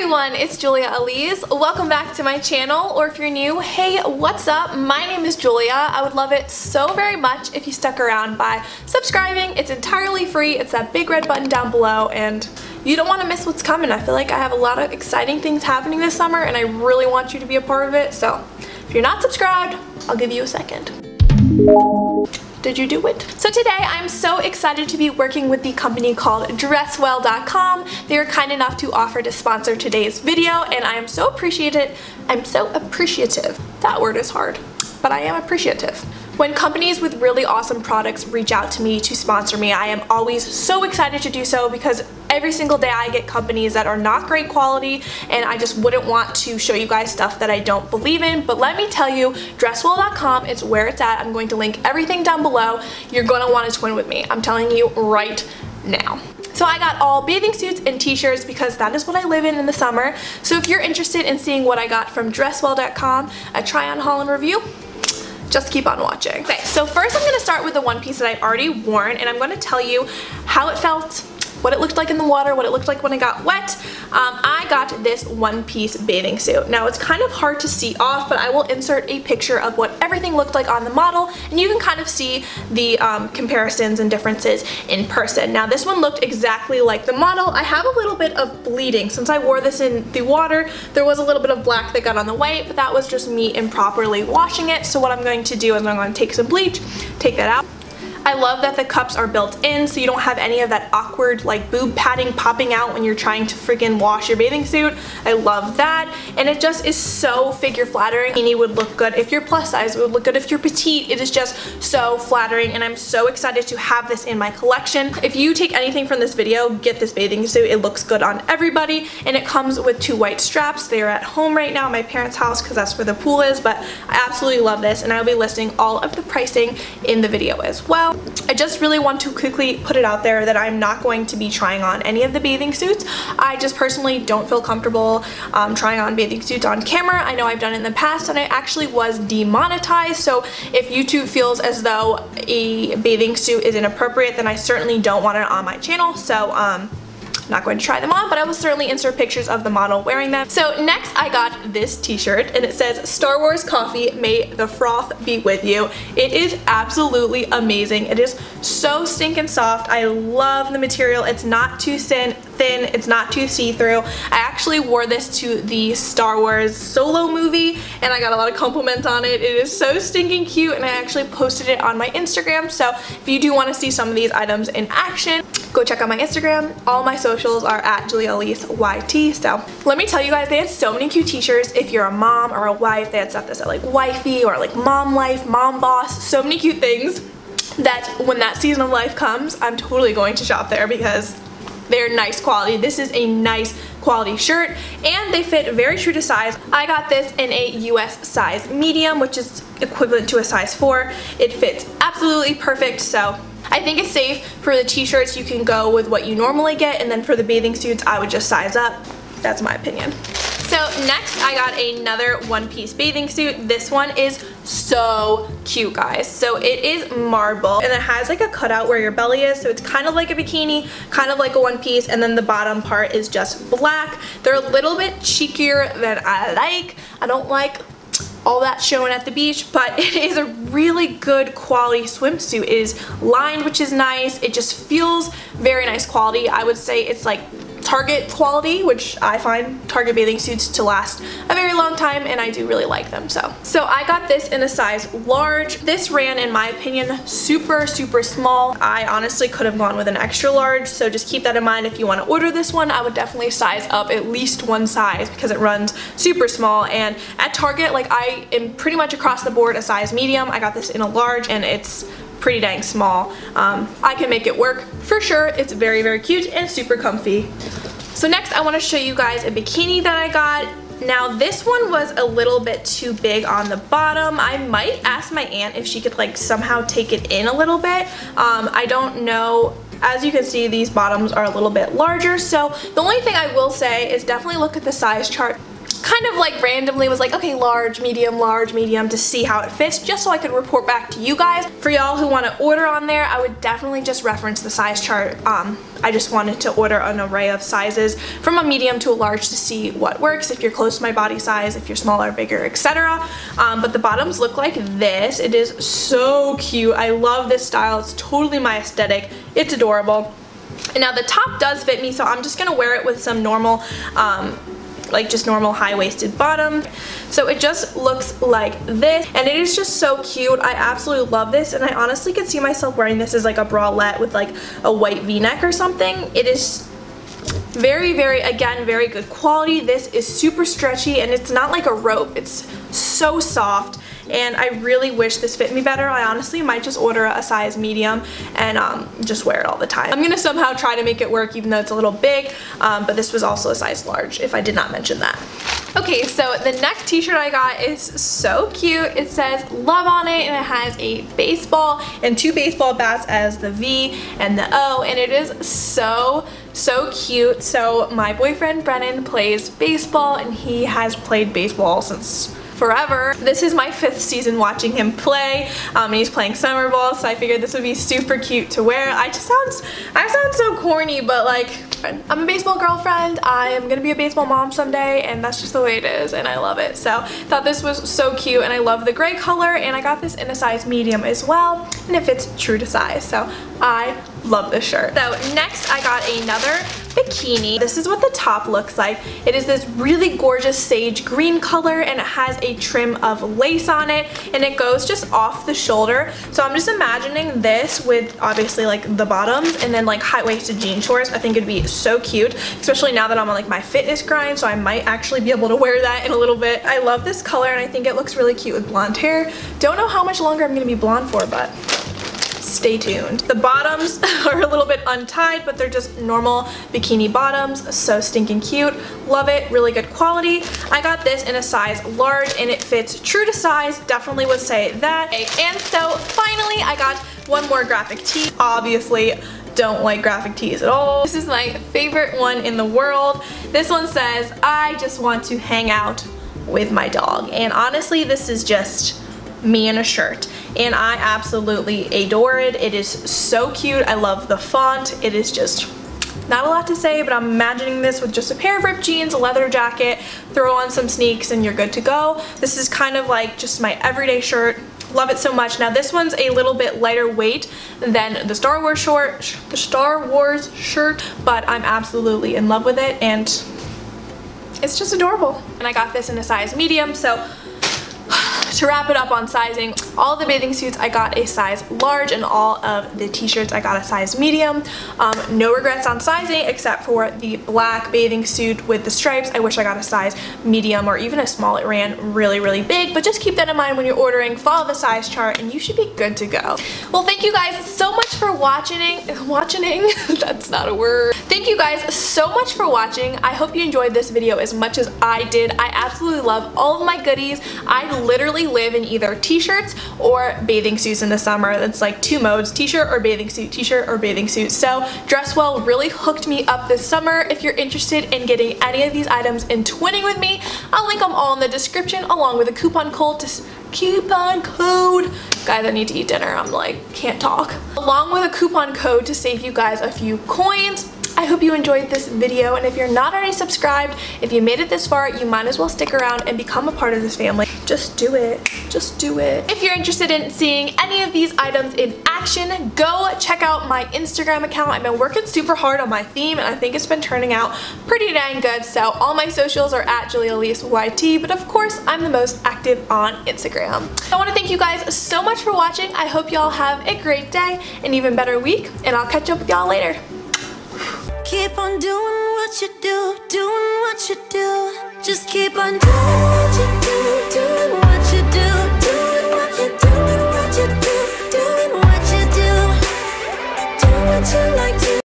everyone, it's Julia Elise. Welcome back to my channel, or if you're new, hey, what's up? My name is Julia. I would love it so very much if you stuck around by subscribing. It's entirely free. It's that big red button down below, and you don't want to miss what's coming. I feel like I have a lot of exciting things happening this summer, and I really want you to be a part of it. So if you're not subscribed, I'll give you a second. Did you do it? So today I'm so excited to be working with the company called dresswell.com. They are kind enough to offer to sponsor today's video, and I am so appreciative. That word is hard, but I am appreciative. When companies with really awesome products reach out to me to sponsor me, I am always so excited to do so because every single day I get companies that are not great quality, and I just wouldn't want to show you guys stuff that I don't believe in. But let me tell you, dresswell.com is where it's at. I'm going to link everything down below. You're going to want to twin with me. I'm telling you right now. So I got all bathing suits and t-shirts because that is what I live in the summer. So if you're interested in seeing what I got from dresswell.com, a try on haul and review, just keep on watching. Okay, so first I'm gonna start with the one piece that I've already worn, and I'm gonna tell you how it felt, what it looked like in the water, what it looked like when it got wet. I got this one-piece bathing suit. Now it's kind of hard to see off, but I will insert a picture of what everything looked like on the model, and you can kind of see the comparisons and differences in person. Now this one looked exactly like the model. I have a little bit of bleeding. Since I wore this in the water, there was a little bit of black that got on the white, but that was just me improperly washing it. So what I'm going to do is I'm going to take some bleach, take that out. I love that the cups are built in, so you don't have any of that awkward like boob padding popping out when you're trying to freaking wash your bathing suit. I love that, and it just is so figure flattering. Bikini would look good if you're plus size, it would look good if you're petite. It is just so flattering, and I'm so excited to have this in my collection. If you take anything from this video, get this bathing suit. It looks good on everybody, and it comes with two white straps. They are at home right now at my parents' house because that's where the pool is, but I absolutely love this, and I'll be listing all of the pricing in the video as well. I just really want to quickly put it out there that I'm not going to be trying on any of the bathing suits. I just personally don't feel comfortable trying on bathing suits on camera. I know I've done it in the past, and I actually was demonetized, so if YouTube feels as though a bathing suit is inappropriate, then I certainly don't want it on my channel. So not going to try them on, but I will certainly insert pictures of the model wearing them. So next I got this t-shirt, and it says Star Wars coffee, may the froth be with you. It is absolutely amazing. It is so stinking soft. I love the material. It's not too thin, it's not too see-through. I actually wore this to the Star Wars Solo movie, and I got a lot of compliments on it. It is so stinking cute, and I actually posted it on my Instagram. So if you do want to see some of these items in action, go check out my Instagram. All my socials are at Julia Elise YT. So let me tell you guys, they had so many cute t-shirts. If you're a mom or a wife, they had stuff that said like wifey or like mom life, mom boss, so many cute things that when that season of life comes, I'm totally going to shop there because they're nice quality. This is a nice quality shirt, and they fit very true to size. I got this in a US size medium, which is equivalent to a size 4. It fits absolutely perfect, so I think it's safe. For the t-shirts, you can go with what you normally get, and then for the bathing suits, I would just size up. That's my opinion. So next I got another one-piece bathing suit. This one is so cute, guys. So it is marble, and it has like a cutout where your belly is, so it's kind of like a bikini, kind of like a one-piece, and then the bottom part is just black. They're a little bit cheekier than I like. I don't like all that showing at the beach, but it is a really good quality swimsuit. It is lined, which is nice. It just feels very nice quality. I would say it's like Target quality, which I find Target bathing suits to last a very long time, and I do really like them. So I got this in a size large. This ran, in my opinion, super small. I honestly could have gone with an extra large, so just keep that in mind. If you want to order this one, I would definitely size up at least one size because it runs super small. And at Target, like, I am pretty much across the board a size medium. I got this in a large, and it's pretty dang small. I can make it work for sure. It's very cute and super comfy. So next I want to show you guys a bikini that I got. Now this one was a little bit too big on the bottom. I might ask my aunt if she could like somehow take it in a little bit. I don't know. As you can see, these bottoms are a little bit larger, so the only thing I will say is definitely look at the size chart kind of like randomly was like, okay, large, medium to see how it fits, just so I could report back to you guys. For y'all who want to order on there, I would definitely just reference the size chart. I just wanted to order an array of sizes from a medium to a large to see what works, if you're close to my body size, if you're smaller, bigger, etc. But the bottoms look like this. It is so cute. I love this style. It's totally my aesthetic. It's adorable. And now the top does fit me, so I'm just gonna wear it with some normal like just normal high-waisted bottom. So it just looks like this, and it is just so cute. I absolutely love this, and I honestly could see myself wearing this as like a bralette with like a white v-neck or something. It is very, very, again, very good quality. This is super stretchy, and it's not like a rope. It's so soft, and I really wish this fit me better. I honestly might just order a size medium and just wear it all the time. I'm gonna somehow try to make it work even though it's a little big, but this was also a size large, if I did not mention that. Okay, so the next t-shirt I got is so cute. It says love on it, and it has a baseball and 2 baseball bats as the V and the O, and it is so cute. So my boyfriend Brennan plays baseball, and he has played baseball since forever. This is my 5th season watching him play, and he's playing summer ball, so I figured this would be super cute to wear. I sound so corny, but like, I'm a baseball girlfriend. I am gonna be a baseball mom someday, and that's just the way it is, and I love it. So thought this was so cute, and I love the gray color, and I got this in a size medium as well, and it fits true to size, so I love this shirt. So next I got another bikini. This is what the top looks like. It is this really gorgeous sage green color, and it has a trim of lace on it, and it goes just off the shoulder. So I'm just imagining this with obviously like the bottoms and then like high-waisted jean shorts. I think it'd be so cute, especially now that I'm on like my fitness grind, so I might actually be able to wear that in a little bit. I love this color, and I think it looks really cute with blonde hair. Don't know how much longer I'm gonna be blonde for, but stay tuned. The bottoms are a little bit untied, but they're just normal bikini bottoms. So stinking cute. Love it. Really good quality. I got this in a size large, and it fits true to size. Definitely would say that. And so finally I got one more graphic tee. Obviously don't like graphic tees at all. This is my favorite one in the world. This one says, I just want to hang out with my dog. And honestly, this is just me in a shirt, and I absolutely adore it. It is so cute. I love the font. It is just not a lot to say, but I'm imagining this with just a pair of ripped jeans, a leather jacket, throw on some sneaks, and you're good to go. This is kind of like just my everyday shirt. Love it so much. Now this one's a little bit lighter weight than the Star Wars shirt, but I'm absolutely in love with it, and it's just adorable. And I got this in a size medium, so to wrap it up on sizing, all the bathing suits I got a size large, and all of the t-shirts I got a size medium. No regrets on sizing except for the black bathing suit with the stripes. I wish I got a size medium or even a small. It ran really, really big, but just keep that in mind when you're ordering. Follow the size chart and you should be good to go. Well, thank you guys so much for watching. That's not a word. Thank you guys so much for watching. I hope you enjoyed this video as much as I did. I absolutely love all of my goodies. I literally live in either t-shirts or bathing suits in the summer. That's like 2 modes, t-shirt or bathing suit, t-shirt or bathing suit. So Dresswell really hooked me up this summer. If you're interested in getting any of these items and twinning with me, I'll link them all in the description along with a coupon code guys, I need to eat dinner. I'm like, can't talk. Along with a coupon code to save you guys a few coins. I hope you enjoyed this video, and if you're not already subscribed, if you made it this far, you might as well stick around and become a part of this family. Just do it. Just do it. If you're interested in seeing any of these items in action, go check out my Instagram account. I've been working super hard on my theme, and I think it's been turning out pretty dang good. So all my socials are at JuliaEliseYT, but of course, I'm the most active on Instagram. I want to thank you guys so much for watching. I hope y'all have a great day, an even better week, and I'll catch up with y'all later. Keep on doing what you do, doing what you do. Just keep on doing what you do, doing